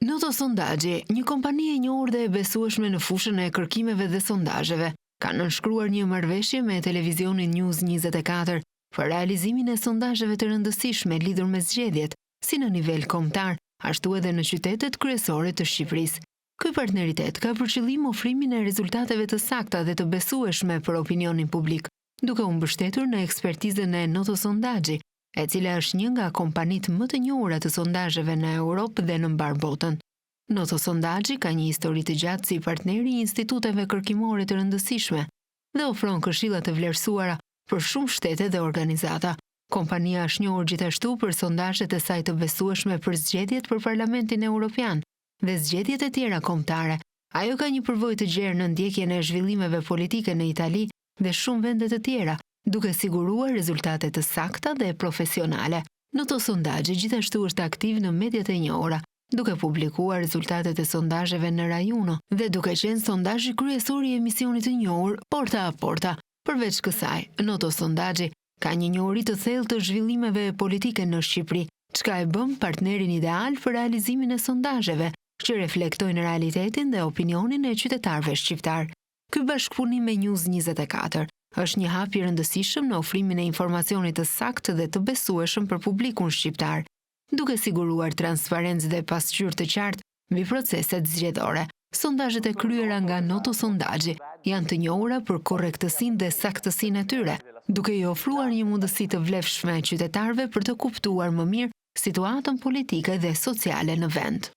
Noto Sondazhi, një kompani e njohur dhe e besueshme në fushën e kërkimeve dhe sondazheve, ka nënshkruar një marrëveshje me televizionin News 24 për realizimin e sondazheve të rëndësishme lidhur me zgjedhjet, si në nivel kombëtar, ashtu edhe në qytetet kryesore të Shqipërisë. Ky partneritet ka për qëllim ofrimin e rezultateve të sakta dhe të besueshme për opinionin publik, duke u mbështetur në ekspertizën e Noto Sondazhi, e cila është një nga kompanitë më të njohura të sondazheve në Europë dhe në mbar botën. Noto Sondazhi ka një histori të gjatë si partneri i instituteve kërkimore të rëndësishme dhe ofron këshilla të vlerësuara për shumë shtete dhe organizata. Kompania është njohur gjithashtu për sondazhet e saj të besueshme për zgjedhjet për Parlamentin Evropian dhe zgjedhjet e tjera kombëtare. Ajo ka një përvojë të gjerë në ndjekjen e zhvillimeve politike në Itali dhe shumë vende të tjera, duke siguruar rezultate të sakta dhe profesionale. Noto Sondazhi gjithashtu është aktiv në mediat e njohura, duke publikuar rezultatet e sondazheve në rajuno dhe duke qenë sondazhi kryesor i emisionit të njohur Porta a Porta. Përveç kësaj, Noto Sondazhi ka një njohuri të thellë të zhvillimeve politike në Shqipëri, çka e bën partnerin ideal për realizimin e sondazheve që reflektojnë realitetin dhe opinionin e qytetarëve shqiptar. Ky bashkëpunim me News 24 është një hap i rëndësishëm në ofrimin e informacionit të saktë dhe të besueshëm për publikun shqiptar, duke siguruar transparencë dhe pasqyrë të qartë mbi proceset zgjedhore. Sondazhet e kryera nga Noto Sondazhi janë të njohura për korrektësinë dhe saktësinë e tyre, duke i ofruar një mundësi të vlefshme qytetarëve për të kuptuar më mirë situatën politike dhe sociale në vend.